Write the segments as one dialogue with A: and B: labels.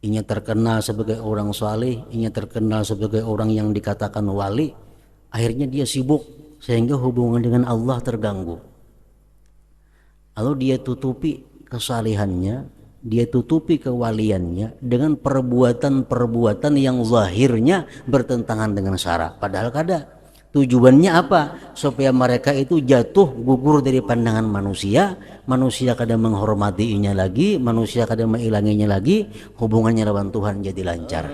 A: ingin terkenal sebagai orang saleh, ingin terkenal sebagai orang yang dikatakan wali, akhirnya dia sibuk sehingga hubungan dengan Allah terganggu. Lalu dia tutupi kesalehannya, dia tutupi kewaliannya dengan perbuatan-perbuatan yang zahirnya bertentangan dengan syara. Padahal kada. Tujuannya apa? Supaya mereka itu jatuh gugur dari pandangan manusia, manusia kadang menghormatinya lagi, manusia kadang mengilanginya lagi, hubungannya lawan Tuhan jadi lancar.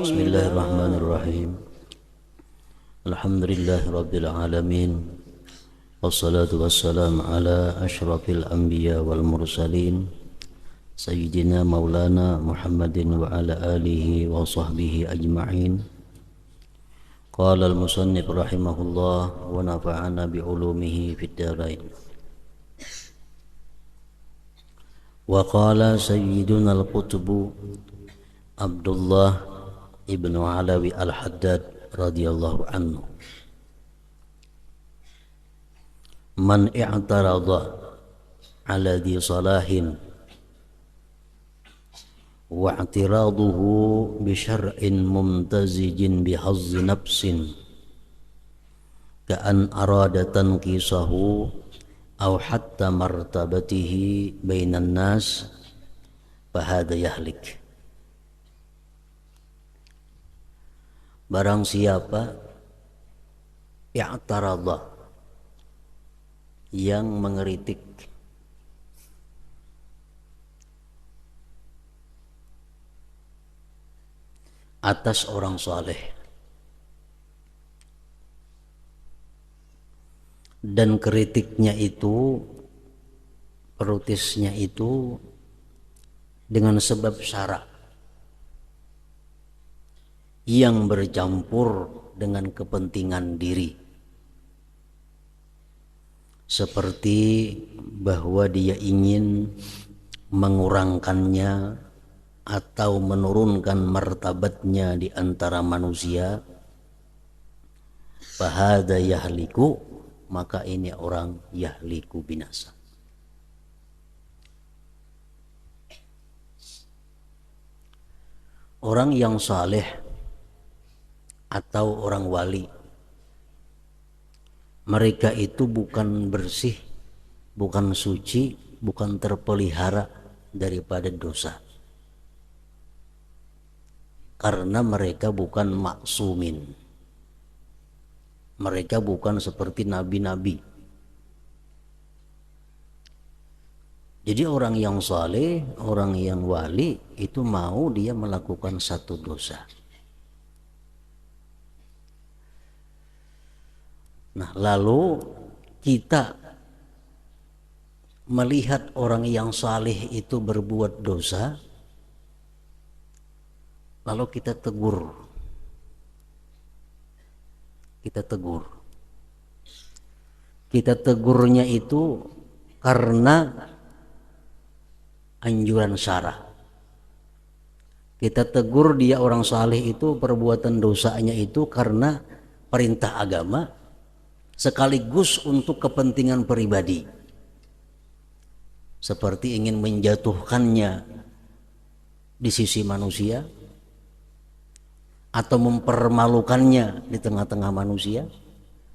A: Bismillahirrahmanirrahim. Alhamdulillahirabbil alamin. Wassalatu wassalamu ala asyrafil anbiya wal mursalin sayyidina maulana Muhammadin wa ala alihi wa sahbihi ajma'in. Qala al-musannif rahimahullah wa nafa'ana bi ulumihi fid dharain. Wa qala sayyiduna al-qutbu Abdullah ibnu Alawi al-Haddad radhiyallahu anhu, man i'tarada ala di salahin wa i'tiraduhu bi syar'in mumtazijin bi hazzi nafsin ka'an arada tanqisahu aw hatta martabatihi bainan nas fahada yahlik. Barang siapa i'tarada, yang mengeritik atas orang saleh dan kritiknya itu, protesnya itu dengan sebab syara yang bercampur dengan kepentingan diri, seperti bahwa dia ingin mengurangkannya atau menurunkan martabatnya di antara manusia, fahada yahliku, maka ini orang yahliku, binasa. Orang yang saleh atau orang wali, mereka itu bukan bersih, bukan suci, bukan terpelihara daripada dosa, karena mereka bukan maksumin. Mereka bukan seperti nabi-nabi. Jadi orang yang saleh, orang yang wali itu mau dia melakukan satu dosa. Nah, lalu kita melihat orang yang saleh itu berbuat dosa, lalu kita tegur. Kita tegurnya itu karena anjuran syara. Kita tegur dia orang saleh itu, perbuatan dosanya itu karena perintah agama, sekaligus untuk kepentingan pribadi, seperti ingin menjatuhkannya di sisi manusia atau mempermalukannya di tengah-tengah manusia.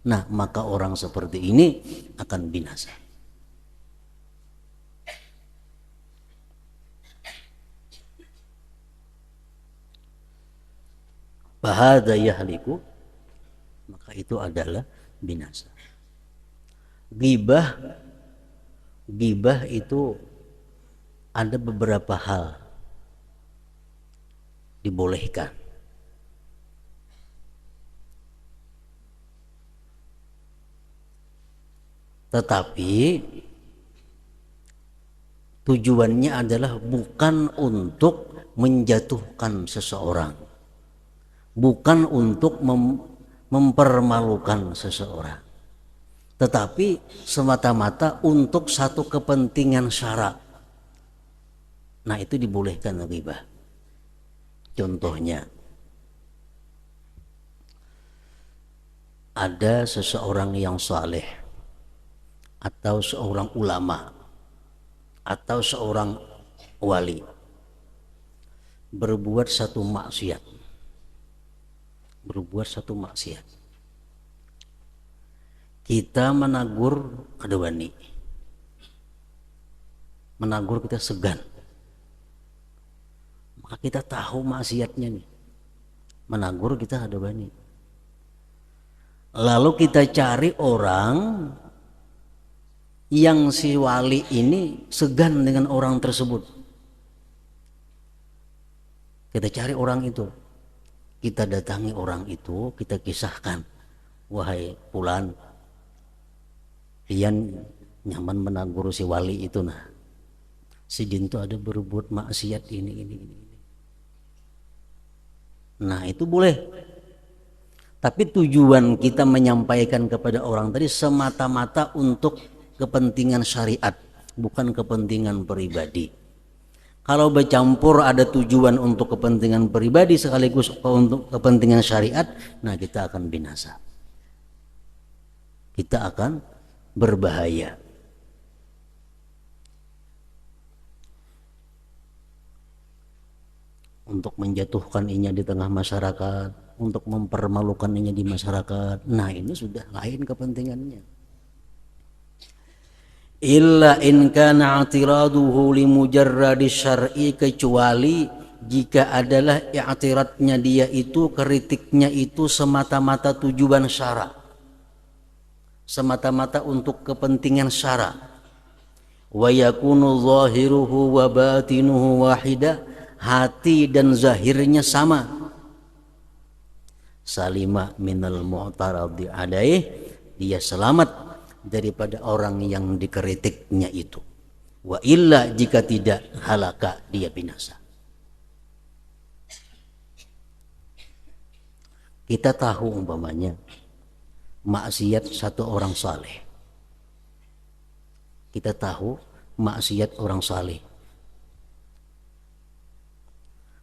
A: Nah, maka orang seperti ini akan binasa. Fahada yahliku, maka itu adalah binasa. Ghibah itu ada beberapa hal dibolehkan. Tetapi tujuannya adalah bukan untuk menjatuhkan seseorang, bukan untuk mempermalukan seseorang, tetapi semata-mata untuk satu kepentingan syara. Nah, itu dibolehkan ghibah. Contohnya, ada seseorang yang saleh atau seorang ulama atau seorang wali berbuat satu maksiat, kita menagur kada wani, menagur kita segan, maka kita tahu maksiatnya nih, menagur kita kada wani. Lalu kita cari orang yang si wali ini segan dengan orang tersebut. Kita cari orang itu, kita datangi orang itu, kita kisahkan, wahai fulan, pian nyaman menagur si wali itu, nah si jin itu ada berbuat maksiat ini. Nah, itu boleh. Tapi tujuan kita menyampaikan kepada orang tadi semata-mata untuk kepentingan syariat, bukan kepentingan pribadi. Kalau bercampur ada tujuan untuk kepentingan pribadi sekaligus untuk kepentingan syariat, nah kita akan binasa. Kita akan berbahaya. Untuk menjatuhkan inya di tengah masyarakat, untuk mempermalukan inya di masyarakat, nah ini sudah lain kepentingannya. Illa in kana i'tiraduhu li mujarradi syar'i, kecuali jika adalah i'tiradnya dia itu, kritiknya itu semata-mata tujuan syara, semata-mata untuk kepentingan syara. Wa yakunu zahiruhu wa batinuhu wahida, hati dan zahirnya sama. Salima minal mu'taradi alaih, dia selamat daripada orang yang dikritiknya itu. Wa illa, jika tidak, halaka, dia binasa. Kita tahu umpamanya maksiat satu orang saleh, kita tahu maksiat orang saleh,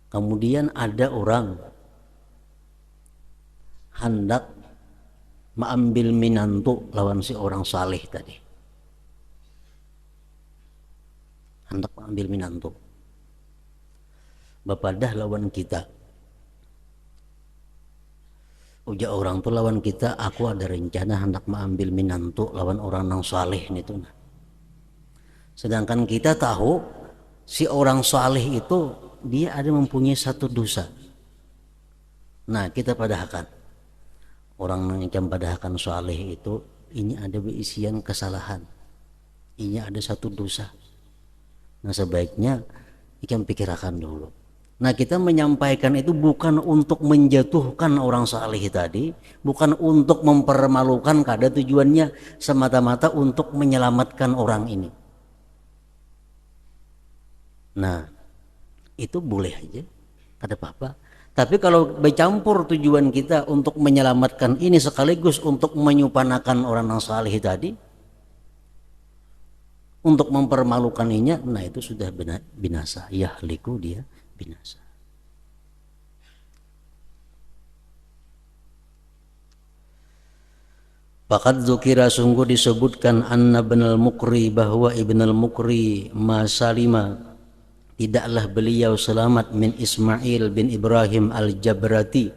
A: kemudian ada orang hendak mengambil minantu lawan si orang saleh tadi, hendak mengambil minantu, bapadah lawan kita, uja orang tu lawan kita, aku ada rencana hendak mengambil minantu lawan orang nang saleh itu. Sedangkan kita tahu si orang saleh itu dia ada mempunyai satu dosa. Nah, kita padahkan orang yang padahkan saleh itu, ini ada berisian kesalahan, ini ada satu dosa. Nah, sebaiknya ikan pikirkan dulu. Nah, kita menyampaikan itu bukan untuk menjatuhkan orang saleh tadi, bukan untuk mempermalukan, kada, tujuannya semata-mata untuk menyelamatkan orang ini. Nah, itu boleh aja, kada apa-apa. Tapi kalau bercampur tujuan kita untuk menyelamatkan ini sekaligus untuk menyupanakan orang yang saleh tadi, untuk mempermalukan inya, nah itu sudah binasa. Yahliku, dia binasa. Faqad dzukira, sungguh disebutkan, anna ibnul Muqri, bahwa ibnul Muqri masalima, tidaklah beliau selamat, min Ismail bin Ibrahim al-Jabarti,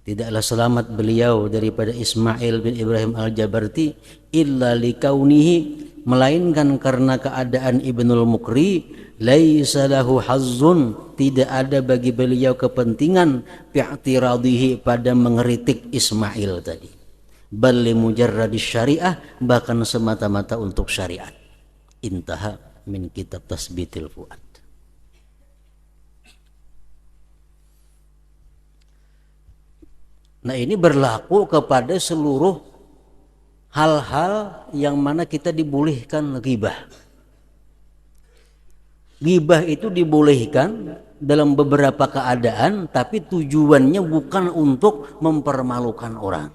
A: tidaklah selamat beliau daripada Ismail bin Ibrahim al-Jabarti, illa likaunihi, melainkan karena keadaan ibnul Muqri, laisa lahu hazzun, tidak ada bagi beliau kepentingan, bi'tiradihi, pada mengeritik Ismail tadi, bal li mujarradis syariah, bahkan semata-mata untuk syariat. Intaha min kitab Tasbitil Fuad. Nah, ini berlaku kepada seluruh hal-hal yang mana kita dibolehkan ghibah. Ghibah itu dibolehkan dalam beberapa keadaan, tapi tujuannya bukan untuk mempermalukan orang.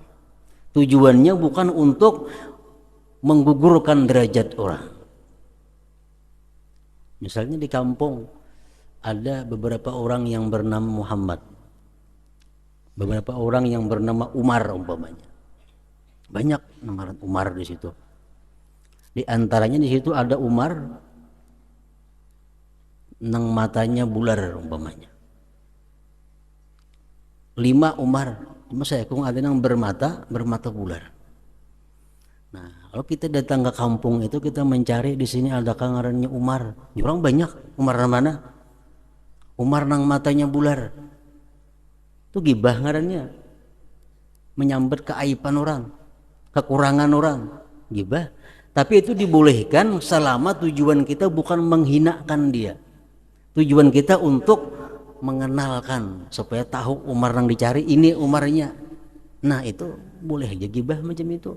A: Tujuannya bukan untuk menggugurkan derajat orang. Misalnya di kampung ada beberapa orang yang bernama Muhammad, beberapa orang yang bernama Umar umpamanya. Banyak nama Umar di situ. Di antaranya di situ ada Umar nang matanya bular umpamanya. 5 Umar, cuma saya kung ada yang bermata bular. Nah, kalau kita datang ke kampung itu kita mencari di sini ada ngarannya Umar. Orang banyak, Umar mana? Umar nang matanya bular. Itu gibah ngarannya. Menyambat keaiban orang, kekurangan orang, gibah. Tapi itu dibolehkan selama tujuan kita bukan menghinakan dia. Tujuan kita untuk mengenalkan supaya tahu Umar yang dicari ini Umarnya. Nah itu boleh aja gibah macam itu.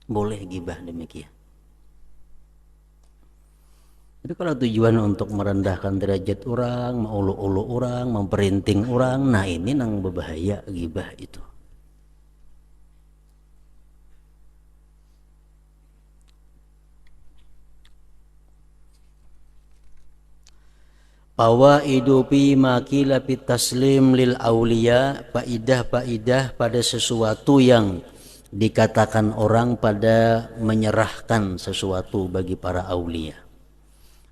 A: Boleh gibah demikian. Tapi kalau tujuan untuk merendahkan derajat orang, mengulu-ulu orang, memperinting orang, nah ini nang berbahaya gibah itu. Fawaidu fi makila fit taslim lil aulia, faidah-faidah pada sesuatu yang dikatakan orang pada menyerahkan sesuatu bagi para aulia.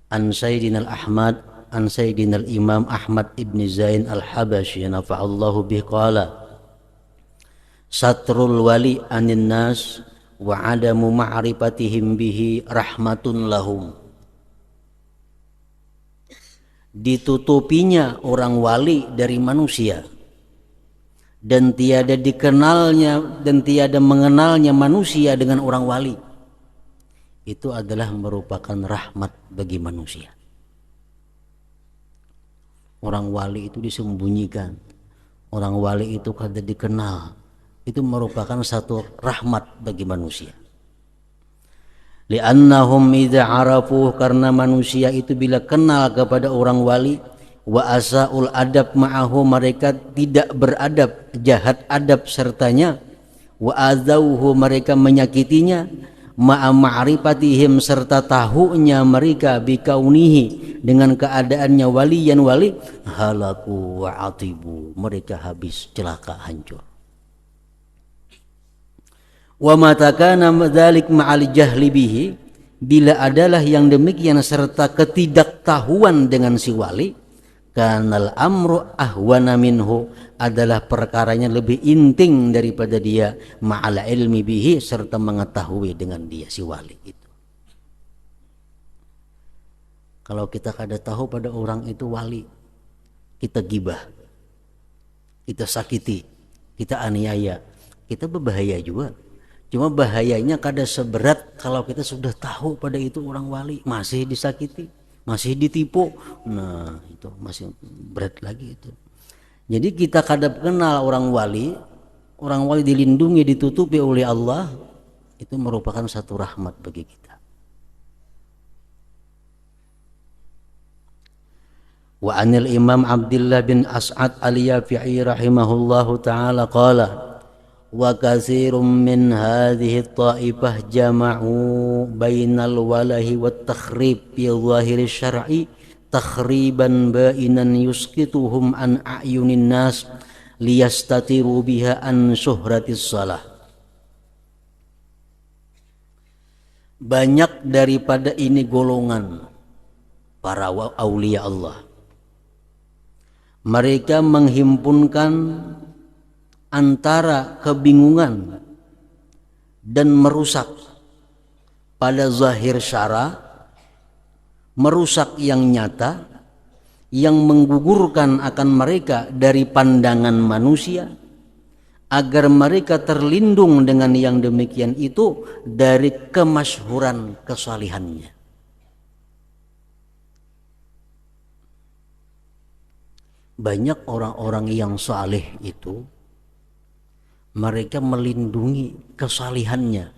A: An Sayyidina Ahmad, an Sayyidina Imam Ahmad ibn Zain al-Habashi nafa'allahu bih qala satrul wali anin nas wa adamu ma'rifatihim bihi rahmatun lahum. Ditutupinya orang wali dari manusia dan tiada dikenalnya dan tiada mengenalnya manusia dengan orang wali, itu adalah merupakan rahmat bagi manusia. Orang wali itu disembunyikan, orang wali itu kada dikenal, itu merupakan satu rahmat bagi manusia. Li'annahum idza arafuh, karena manusia itu bila kenal kepada orang wali, wa asaul adab ma'ahu, mereka tidak beradab, jahat adab sertanya, wa azauhu, mereka menyakitinya, ma'a ma'rifatihim, serta tahunya mereka bikaunihi, dengan keadaannya waliyan wali, halaku wa atibu, mereka habis celaka hancur. Wa matakana dzalik ma'al jahli bihi, bila adalah yang demikian serta ketidaktahuan dengan si wali, kanal amru ahwana minhu, adalah perkaranya lebih inting daripada dia, ma'al ilmi bihi, serta mengetahui dengan dia si wali itu. Kalau kita kada tahu pada orang itu wali, kita gibah, kita sakiti, kita aniaya, kita berbahaya juga. Cuma bahayanya kada seberat kalau kita sudah tahu pada itu orang wali, masih disakiti, masih ditipu. Nah itu masih berat lagi itu. Jadi kita kada kenal orang wali dilindungi, ditutupi oleh Allah, itu merupakan satu rahmat bagi kita. Wa anil Imam Abdullah bin As'ad al-Yafi'i rahimahullahu ta'ala qala wa katsirun min hadhihi at-ta'ifah jama'u bainal walahi wat takhrib fi zahiri syar'i takhriban ba'inan yusqituhum an a'yunin nas liyastatiru biha an syuhratis salah. Banyak daripada ini golongan para aulia Allah, mereka menghimpunkan antara kebingungan dan merusak pada zahir syara, merusak yang nyata, yang menggugurkan akan mereka dari pandangan manusia, agar mereka terlindung dengan yang demikian itu dari kemasyhuran kesalihannya. Banyak orang-orang yang saleh itu mereka melindungi kesalihannya,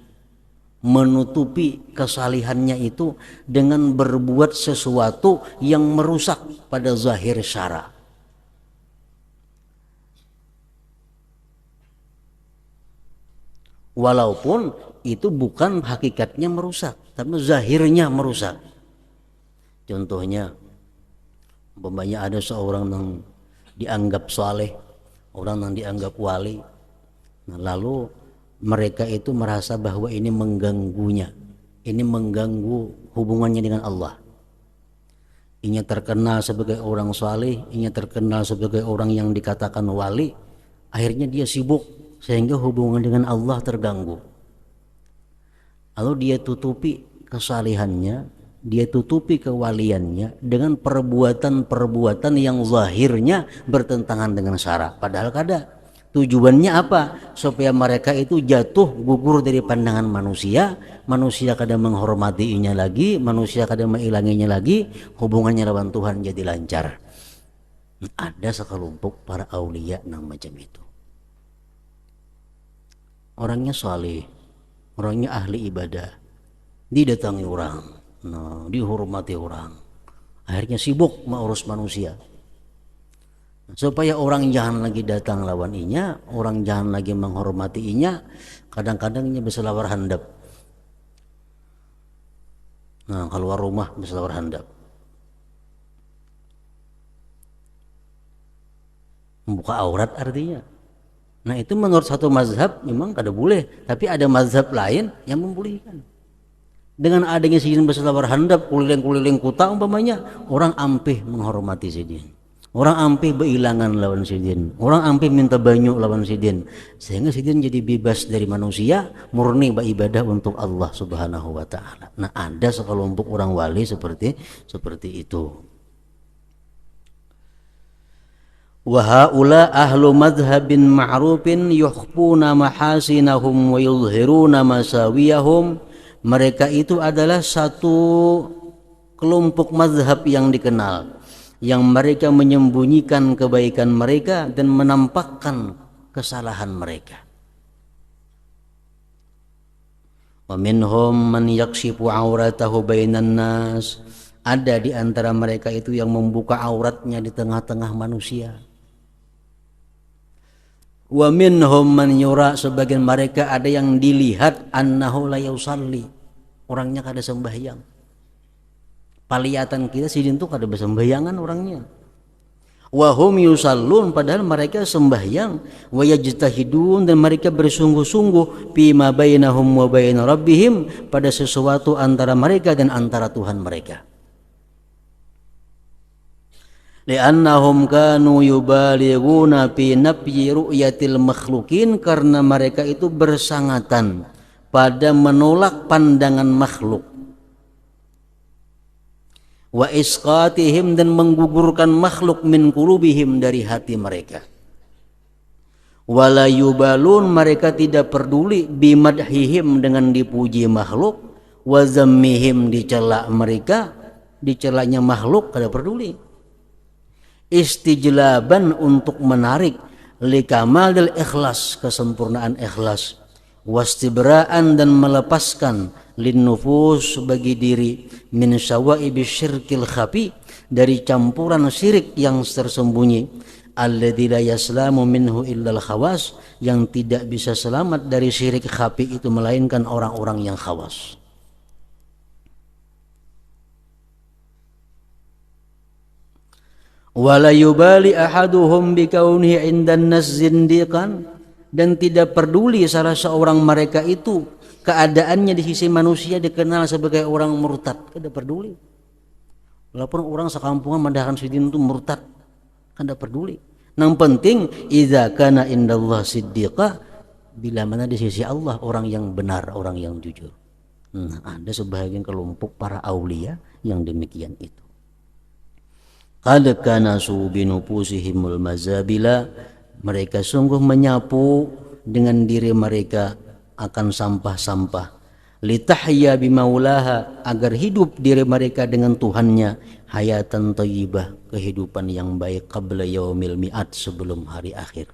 A: menutupi kesalihannya itu dengan berbuat sesuatu yang merusak pada zahir syara. Walaupun itu bukan hakikatnya merusak, tapi zahirnya merusak. Contohnya, umpamanya ada seorang yang dianggap saleh, orang yang dianggap wali, nah, lalu mereka itu merasa bahwa ini mengganggunya, ini mengganggu hubungannya dengan Allah. Ini terkenal sebagai orang saleh, ini terkenal sebagai orang yang dikatakan wali, akhirnya dia sibuk sehingga hubungan dengan Allah terganggu. Lalu dia tutupi kesalihannya, dia tutupi kewaliannya dengan perbuatan-perbuatan yang zahirnya bertentangan dengan syara. Padahal kada. Tujuannya apa? Supaya mereka itu jatuh gugur dari pandangan manusia, manusia kada menghormatinya lagi, manusia kada mengilanginya lagi, hubungannya lawan Tuhan jadi lancar. Ada sekelompok para aulia yang macam itu. Orangnya saleh, orangnya ahli ibadah, didatangi orang, nah, dihormati orang, akhirnya sibuk mengurus manusia. Supaya orang jangan lagi datang lawan inya, orang jangan lagi menghormati inya, kadang-kadang inya bisa lawar handap. Nah, keluar rumah bisa lawar handap. Membuka aurat artinya. Nah, itu menurut satu mazhab memang kada boleh, tapi ada mazhab lain yang membolehkan. Dengan adanya sidin berselawar handap kuliling-kuliling kota umpamanya, orang ampih menghormati sidin. Orang ampih berilangan lawan sidin. Orang ampih minta banyu lawan sidin. Sehingga sidin jadi bebas dari manusia, murni beribadah untuk Allah Subhanahu wa taala. Nah, ada sekelompok orang wali seperti itu. Wa haula ahlu madhhabin ma'rufin yukhfuna mahasinahum wa yuzhiruna masawiyahum. Mereka itu adalah satu kelompok mazhab yang dikenal, yang mereka menyembunyikan kebaikan mereka dan menampakkan kesalahan mereka. Wa minhum man yakshifu auratahu bainan nas. Ada di antara mereka itu yang membuka auratnya di tengah-tengah manusia. Wa minhum man yura, sebagian mereka ada yang dilihat annahu la yusalli, orangnya kada sembahyang. Palihatan kita sidin tuh kada bersembayangan orangnya. Wa hum yusallun, padahal mereka sembahyang. Wa yajtahidun, dan mereka bersungguh-sungguh fima bainahum wa bain rabbihim, pada sesuatu antara mereka dan antara Tuhan mereka. Li'annahum kanu yubalighuna fi nafyi ru'yatil makhlukin, karena mereka itu bersangatan pada menolak pandangan makhluk. Wa isqatihim, dan menggugurkan makhluk min qulubihim, dari hati mereka. Wala yubalun, mereka tidak peduli bimadhihim, dengan dipuji makhluk, wa zammihim, dicela mereka, dicelanya makhluk kada peduli. Istijlaban, untuk menarik, likamalil ikhlas, kesempurnaan ikhlas, wastibraan, dan melepaskan, linnufus, bagi diri, min syawaibi syirkil khafi, dari campuran syirik yang tersembunyi, alladzi la yaslamu minhu illal khawas, yang tidak bisa selamat dari syirik khafi itu melainkan orang-orang yang khawas. Wala yubali ahaduhum bikaunihi indan nas zindiqan, dan tidak peduli salah seorang mereka itu keadaannya di sisi manusia dikenal sebagai orang murtad, kada peduli. Walaupun orang sekampungan mendahkan sidin itu murtad, kada peduli. Yang penting idza kana indallah siddiqa, bila mana di sisi Allah orang yang benar, orang yang jujur. Nah, ada sebahagian kelompok para aulia yang demikian itu. Qad kanasu binufusihimul mazabila, mereka sungguh menyapu dengan diri mereka akan sampah-sampah. Litahya bimaulaha, agar hidup diri mereka dengan Tuhannya, hayatan thayyibah, kehidupan yang baik, qabla yaumil mi'ad, sebelum hari akhir.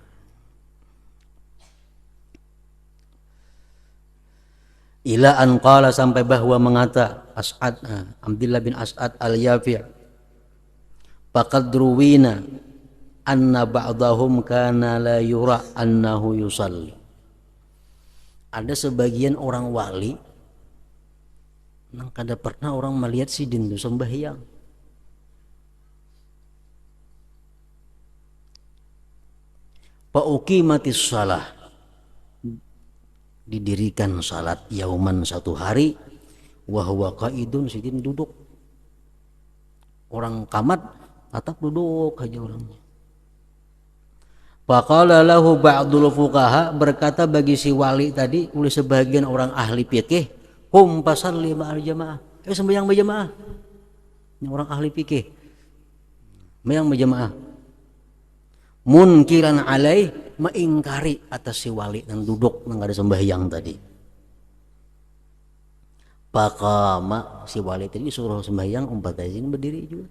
A: ila an qala sampai bahwa mengata Abdullah bin As'ad al-Yafi' faqad ruwina anna ba'dahum kana la yura annahu yusalli. Ada sebagian orang wali nang kada pernah orang melihat sidin itu sembahyang. Fa uqimatis shalah, didirikan salat yauman satu hari, wa huwa qaidun, sidin duduk. Orang kamat tetap duduk aja orangnya. Faqala lahu ba'dul fuqaha, berkata bagi si wali tadi oleh sebagian orang ahli fikih, qum fasalli ma'al jamaah, sembahyang berjamaah. Ini orang ahli fikih sembahyang berjamaah. Munkiran alaih, mengingkari atas si wali yang duduk nang ada sembahyang tadi. Pakama, si wali tadi suruh sembahyang, umpat aja ini berdiri juga,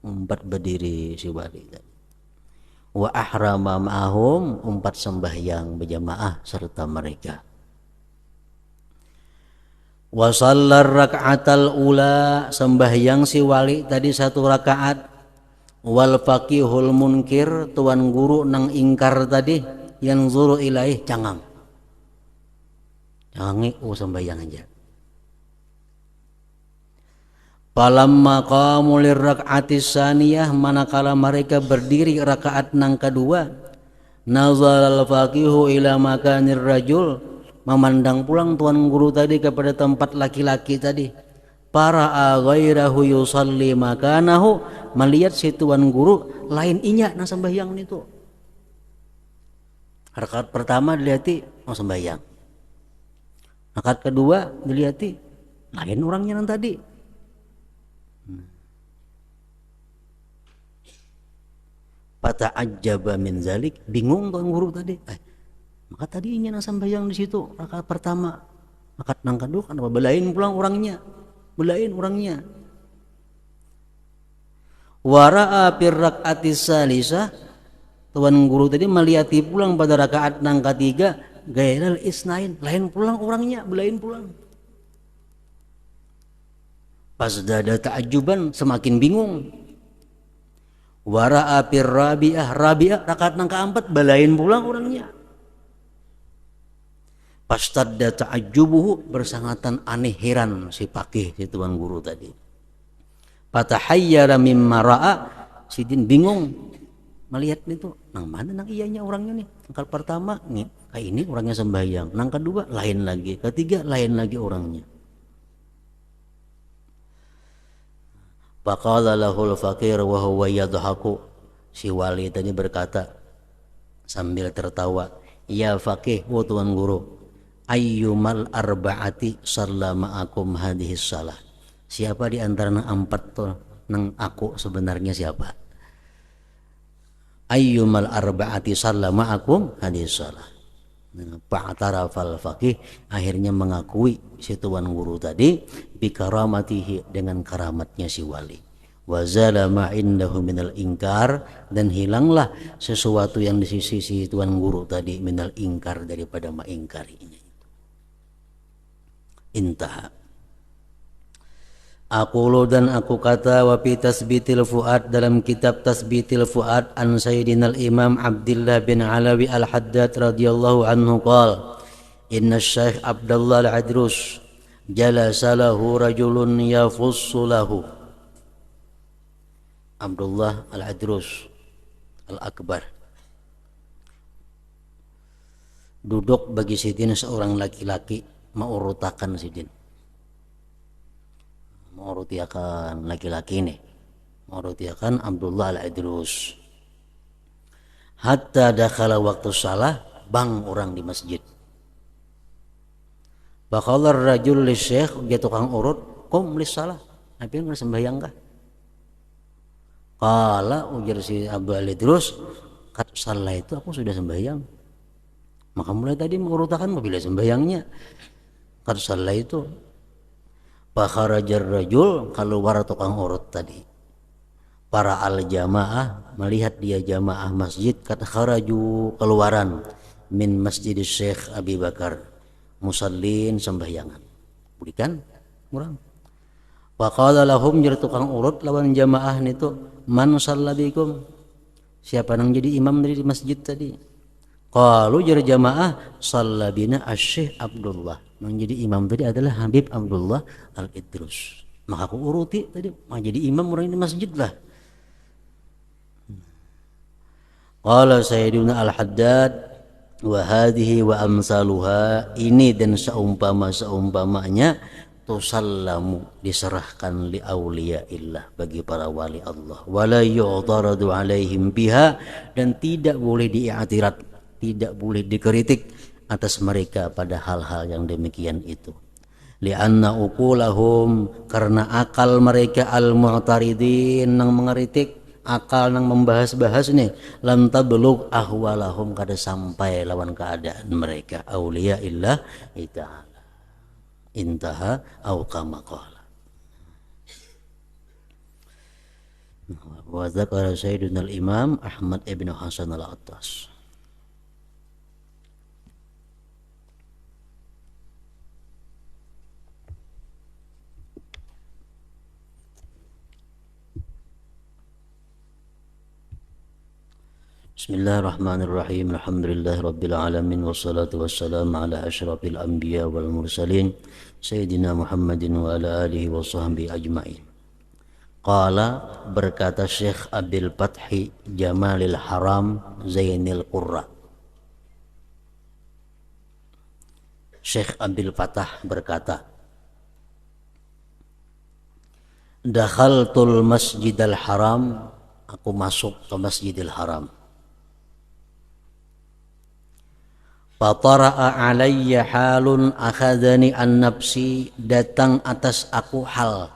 A: umpat berdiri si wali tadi. Wa ahrama ma'ahum, umpat sembahyang berjamaah serta mereka. Wa sallar raka'atal ula, sembahyang si wali tadi satu rakaat. Wal faqihul munkir, tuan guru nang ingkar tadi, yang zuru ilaih cangang sembahyang aja. Falamma qamu lirrak'atis saniyah, manakala mereka berdiri rakaat nang kedua, nazal al faqihu ila makanir rajul, memandang pulang tuan guru tadi kepada tempat laki-laki tadi. Para ghairahu yusalli makanahu, melihat si tuan guru lain inya nang sembahyang itu. Rakaat pertama dilihati mau sembahyang, rakaat kedua dilihati lain orangnya nang tadi. Fata'ajjaba min zalik, bingung tuan guru tadi. Maka tadi inya nang sembahyang di situ rakaat pertama, rakaat nang kedua kenapa belain pulang orangnya? Belain orangnya. Wara'a fir rak'atis salisah, tuan guru tadi melihati pulang pada rakaat nang ketiga, gairal isnain, lain pulang orangnya, belain pulang. Pas dada ta'ajuban, semakin bingung. Wara'a fir rabi'ah, rakaat nang keempat, belain pulang orangnya. Pastadda ta'ajjubuhu, bersangatan aneh heran si pakih si tuan guru tadi. Fatahayyara mimma ra'a, sidin bingung melihat itu, nang mana nang iyanya orangnya nih. Nang pertama nih kayak ini orangnya sembahyang, nang kedua lain lagi, ketiga lain lagi orangnya. Faqala lahul faqir wa huwa yadhaku, si wali tadi berkata sambil tertawa, ya faqih, wa tuan guru, ayyumal arba'ati sallama akum hadhis salah, siapa di antara nang empat tuh nang aku sebenarnya siapa? Ayyumal arba'ati sallama akum hadhis salah. Fa'tarafal faqih, akhirnya mengakui si tuan guru tadi bikaramatihi, dengan karamatnya si wali. Wa zala ma indahu minal ingkar, dan hilanglah sesuatu yang di sisi si tuan guru tadi minal ingkar, daripada mengingkarinya. Intaha. Aqulu, dan aku kata, wa fi tasbitil fuad, dalam kitab tasbitil fuad, an sayyidina al-imam Abdullah bin Alawi al-Haddad radhiyallahu anhu qala, inna syekh Abdullah al-Adrus jalasa lahu rajulun yafussu lahu. Abdullah al-Adrus al-Akbar duduk bagi sidin seorang laki-laki, mengurutakan sidin, mengurutiakan laki-laki ini, mengurutiakan Abdullah al-Adrus. Hatta dakhala waktu salah, bang orang di masjid. Bakalar rajul li syekh, dia tukang urut, qum lis salah, nabi nggak sembahyang kah? Kala ujar si Abdullah al-Adrus, kat salah itu aku sudah sembahyang. Maka mulai tadi mengurutakan bila sembahyangnya. Kat salah itu fakharajar rajul, keluar tukang urut tadi. Para al-jamaah melihat dia jamaah masjid, kata kharaju, keluaran min masjid Syekh Abi Bakar, musallin, sembahyangan. berikan urang. Wa qala lahum jeung tukang urut lawan jamaah nitu, man sallabikum, siapa nang jadi imam dari masjid tadi? Qalu jar jamaah sallabina asy-syekh Abdullah, nang jadi imam tadi adalah Habib Abdullah Al-Idrus. Maka aku uruti tadi, jadi imam orang di masjid lah. Qala Sayyiduna Al-Haddad wa hadhihi wa amsaluha, ini dan seumpamanya tusallamu, diserahkan li auliyaillah, bagi para wali Allah, wala yu'taradu alaihim biha, dan tidak boleh diiktirat, tidak boleh dikritik atas mereka pada hal-hal yang demikian itu. Lianna uqulahum, karena akal mereka, al-mu'taridin, nang mengeritik, akal nang membahas-bahas nih, lam tablugh ahwalahum, kada sampai lawan keadaan mereka auliyaillah ta'ala. Intaha au kama qala. Wa dzakara Sayyiduna al-Imam Ahmad ibn Hasan al-Attas. Bismillahirrahmanirrahim. Alhamdulillahirabbil alamin, wassalatu wassalamu ala asyrafil anbiya wal mursalin sayyidina Muhammadin wa ala alihi wa sahbihi ajmain. Qala, berkata Syekh Abil Fathi Jamalil Haram Zainil Qurra. Syekh Abil Fathah berkata, dakhaltul Masjidil Haram, aku masuk ke Masjidil Haram. Fatara'a alayya halun akhadhani an nafsi, datang atas aku hal,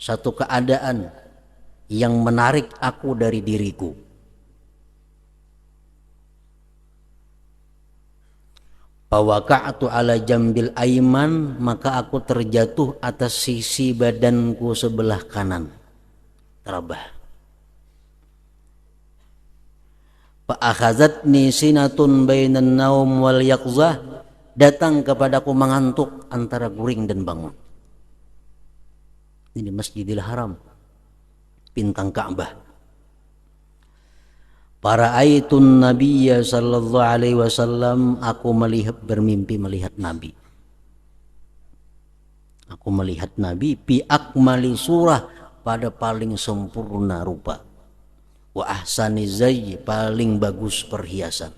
A: satu keadaan yang menarik aku dari diriku. Fawaqa'tu ala jambil aiman, maka aku terjatuh atas sisi badanku sebelah kanan, terabah. Fa'akhazatni sinatun bainan naum wal yaqzah, datang kepadaku mengantuk antara guring dan bangun. Ini Masjidil Haram, bintang Ka'bah. Para'aitun nabiyya sallallahu alaihi wasallam, aku bermimpi melihat Nabi. Aku melihat Nabi bi akmali surah, pada paling sempurna rupa. Wa ahsani zayy, paling bagus perhiasan.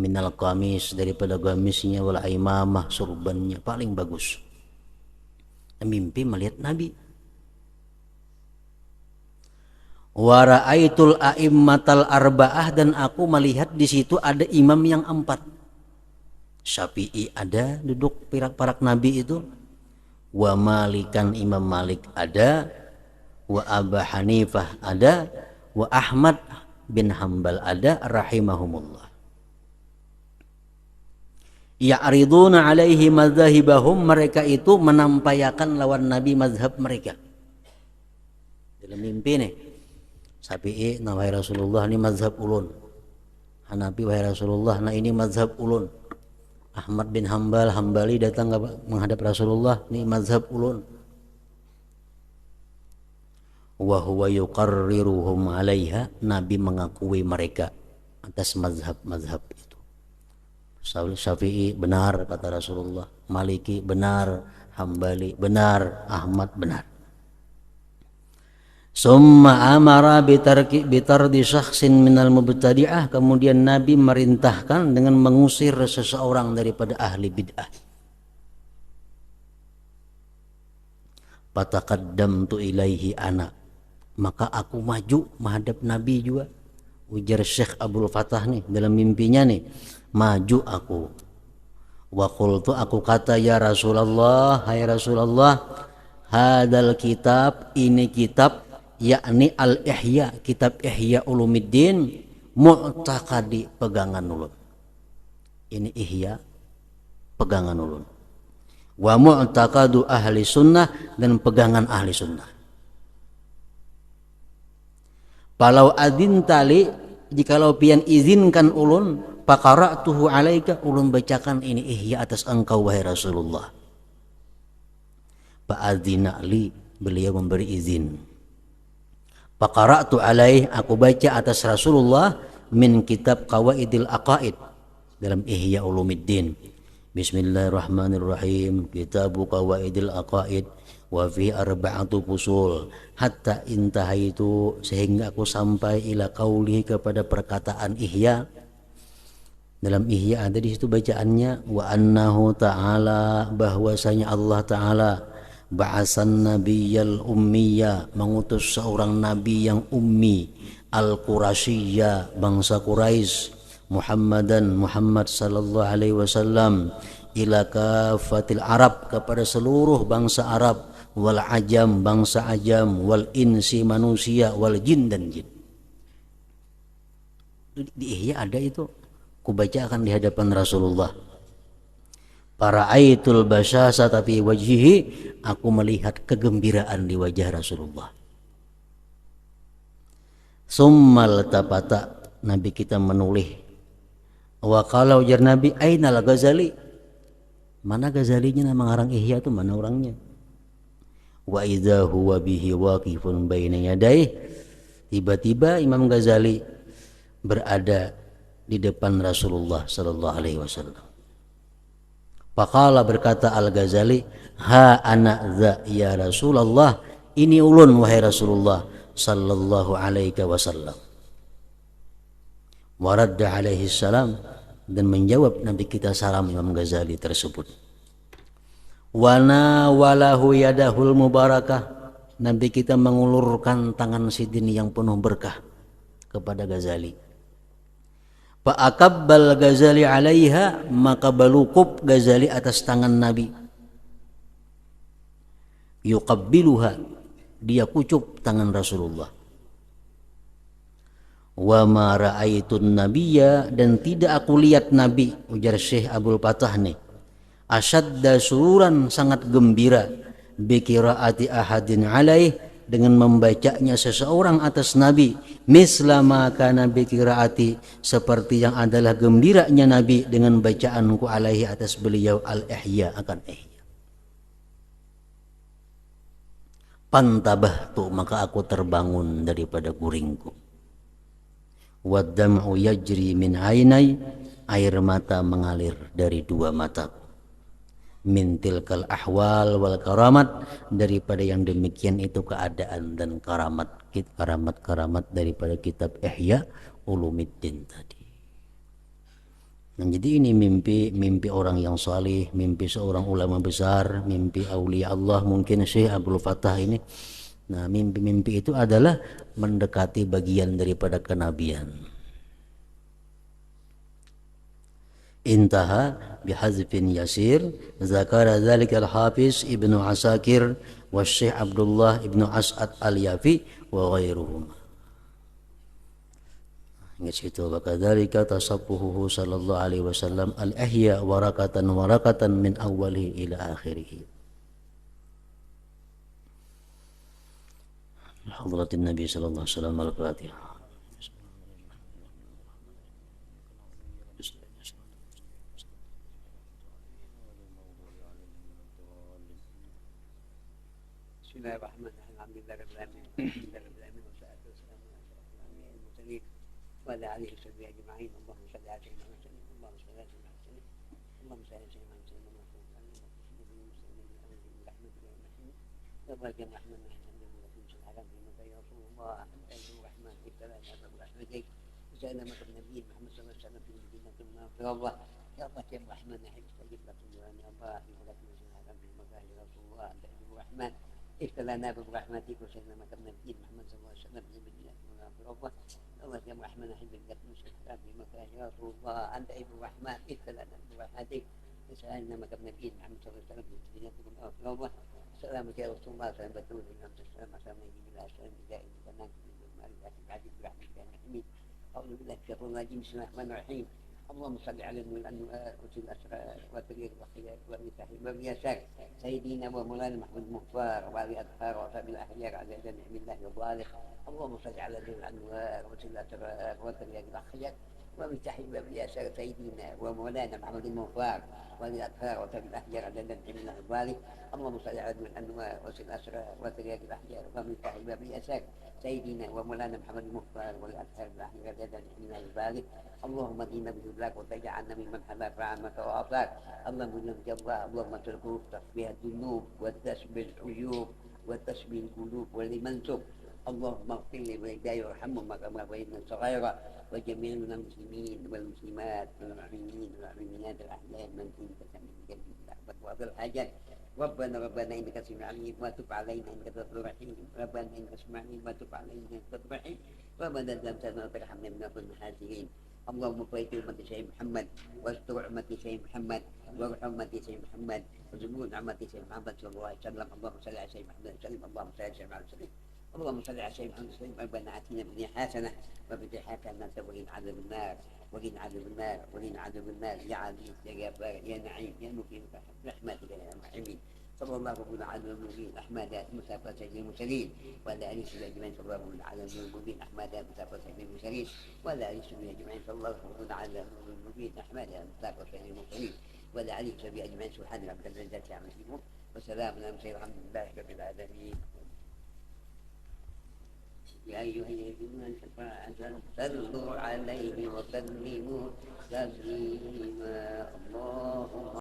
A: Minal qamis, daripada gamisnya, wal imamah, surbannya paling bagus. Mimpi melihat Nabi. Wa ra'aitul a'immatal arba'ah, dan aku melihat di situ ada imam yang 4. Syafi'i ada duduk parak Nabi itu. Wa Malikan, Imam Malik ada. Wa Abu Hanifah ada. Wa Ahmad bin Hanbal ada, rahimahumullah. Ya'riduna alaihi madzahibahum, mereka itu menampayakan lawan Nabi mazhab mereka. Dalam mimpi nih, Syafi'i, nah wahai Rasulullah, ini mazhab ulun. Hanafi, wahai Rasulullah, nah ini mazhab ulun. Ahmad bin Hanbal, Hambali datang menghadap Rasulullah, ini mazhab ulun. Wa huwa yuqarriruhum 'alaiha, Nabi mengakui mereka atas mazhab-mazhab itu. Syafi'i benar kata Rasulullah, Maliki benar, Hambali benar, Ahmad benar. Summa amara bitardi syakhsin minal mubtadi'ah, kemudian Nabi merintahkan dengan mengusir seseorang daripada ahli bid'ah. Fataqaddamtu ilaihi ana, maka aku maju menghadap Nabi juga. Ujar Syekh Abdul Fattah nih dalam mimpinya nih, maju aku. Wa qultu, aku kata, ya Rasulullah, hai Rasulullah, hadal kitab, ini kitab, yakni al-Ihya, kitab Ihya Ulumuddin, mu'taqadi, pegangan ulun. Ini Ihya, pegangan ulun. Wa mu'taqadu ahli sunnah, dan pegangan ahli sunnah. Palau adin tali, jikalau pian izinkan ulun, faqara'tuhu alaika, ulun bacakan ini Ihya atas engkau wahai Rasulullah. Fa'adzina li, beliau memberi izin. Faqara'tu alaih, aku baca atas Rasulullah min kitab Qawaidil Aqaid dalam Ihya Ulumuddin. Bismillahirrahmanirrahim. Kitabu Qawaidil Aqaid wa fi arba'atu fusul hatta intahaitu, sehingga aku sampai ila qauli, kepada perkataan Ihya. Dalam Ihya ada di situ bacaannya wa annahu ta'ala, bahwasanya Allah Ta'ala ba'asan nabiyyal ummiyya, mengutus seorang nabi yang ummi, al-Qurasyiyya, bangsa Quraisy, Muhammad sallallahu alaihi wasallam, ila kafatil Arab, kepada seluruh bangsa Arab, wal ajam, bangsa ajam, wal insi, manusia, wal jin, dan jin. Di Ihya ada itu, kubacakan di hadapan Rasulullah. Para aitul basyasa tapi wajhihi, aku melihat kegembiraan di wajah Rasulullah. Summal tapata, Nabi kita menoleh. Wa qala, ujar Nabi, ainal Ghazali, mana Ghazalinya, nama ngarang Ihya itu mana orangnya? Wa idza huwa bihi waqifun baina yadayhi, tiba-tiba Imam Ghazali berada di depan Rasulullah sallallahu alaihi wasallam. Faqala, berkata Al-Ghazali, ha ana dza ya Rasulullah, ini ulun wahai Rasulullah sallallahu alaihi wasallam. Waradda alaihi salam, dan menjawab Nabi kita salam Imam Ghazali tersebut. Wana walahu yadahul mubarakah, Nabi kita mengulurkan tangan sidin yang penuh berkah kepada Ghazali. Fa'akabbal Ghazali alaiha, maka balukub Ghazali atas tangan Nabi. Yuqabbiluha, dia kucup tangan Rasulullah. Wa ma ra'aitun nabiyya, dan tidak aku lihat Nabi, ujar Syekh Abdul Fattah nih, asyadda sururan, sangat gembira, bikiraati ahadin alaih, dengan membacanya seseorang atas Nabi, mislama kana bikiraati, seperti yang adalah gembiranya Nabi dengan bacaanku alaihi, atas beliau, al-ihya, akan ihya. Pantabahtu, maka aku terbangun daripada guringku. Waddam'u yajri min ainai, air mata mengalir dari dua mataku. Min tilkal ahwal wal karamat, daripada yang demikian itu keadaan dan karamat daripada kitab Ihya Ulumuddin tadi. Nah, jadi ini mimpi orang yang salih, mimpi seorang ulama besar, mimpi aulia Allah, mungkin Syekh Abdul Fattah ini. Nah, mimpi-mimpi itu adalah mendekati bagian daripada kenabian. Intaha bihazfin yasir, zakara dzalika al-Hafiz Ibnu Asakir wa Syekh Abdullah Ibnu As'ad al-Yafi wa ghairuhum. Ingat situ, bakadzalika tasabbuhu sallallahu alaihi wasallam al-ihya warakatan min awwalihi ila akhirih. Hadratin Nabi sallallahu alaihi wasallam, al-Fatihah.
B: Bismillahirrahmanirrahim. Alhamdulillah rabbil alamin. Alhamdulillah rabbil alamin wassalatu wassalamu ala asyrafil mursalin wa ala alihi wa sahbihi ajma'in. Allahumma shalli ala sayyidina Muhammad. Allahumma shalli ala sayyidina Muhammad. Allahumma shalli ala sayyidina Muhammad. اكتلنا برحمتك وسلم كما الدين محمد صلى الله عليه وسلم بمدينة الله. الله يا الرحمن احب لك من الكلام في مكان يا رسول الله انت ابن الرحمن اكتلنا برحمتك وسلم كما الدين محمد صلى الله عليه وسلم بمدينة الله. سلامك يا رسول الله سلام بتقول ان تسلم سلام بالله سلام دائم بنات من المال بعد برحمتك يا حميد. اعوذ بالله من الشيطان الرجيم. بسم الله الرحمن الرحيم. اللهم صل على النبي وسل الاسرار وتريد الخيار والمساح واليسار سيدنا ومولانا محمد المختار وعلي الاطهار واصحاب الاحياء على جميع الله وبارك. اللهم صل على الانوار وسل الاسرار وتريد الخيار ومساح واليسار سيدنا ومولانا محمد المختار وللأطهار وترك الأحجار عددا من أقواله. اللهم صل على من الأنوار وسل الأسرار وترياق الأحجار ومن باب الأساك سيدنا ومولانا محمد المختار والأطهار الأحجار عددا من أقواله. اللهم دينا بذلك وتجعلنا ممن حباك رحمك وأعطاك. اللهم إنك جبار، اللهم تركوه تصفيه الذنوب وتسبي العيوب وتسبي القلوب والمنسوب. اللهم اغفر لي والداي وارحمهما كما بين صغيرا وجميع المسلمين والمسلمات والمؤمنين والمؤمنات الاحياء من كنت من جميع الاحباب وابو الحاجات. ربنا انك سميع عليم وتب علينا انك تغفر رحيم. ربنا انك سميع عليم وتب علينا انك تغفر رحيم. ربنا لم تزل ترحمنا من كل الحاسدين. اللهم بارك امتي سيدنا محمد واستر امتي سيدنا محمد وارحم امتي سيدنا محمد وزبون امتي سيدنا محمد صلى الله عليه وسلم. اللهم صل على سيدنا محمد وسلم. اللهم صل على سيدنا محمد وسلم. اللهم صل على سيدنا محمد وسلم. ربنا اتنا في الدنيا حسنه وفي الآخرة حسنه وقنا عذاب النار وقنا عذاب النار وقنا عذاب النار. يا عزيز يا جبار يا نعيم يا مقيم برحمتك يا ارحم. صلى الله على المبين احمد مسافه سيد المرسلين وعلى اله وصحبه اجمعين. صلى الله على المبين احمد مسافه سيد المرسلين وعلى اله وصحبه اجمعين. صلى الله على المبين احمد مسافه سيد المرسلين وعلى اله وصحبه اجمعين. سبحان ربك رب العزه عما يصفون وسلام على المرسلين والحمد لله رب العالمين. يا أيها الذين آمنوا صلوا عليه وسلموا تسليما. اللهم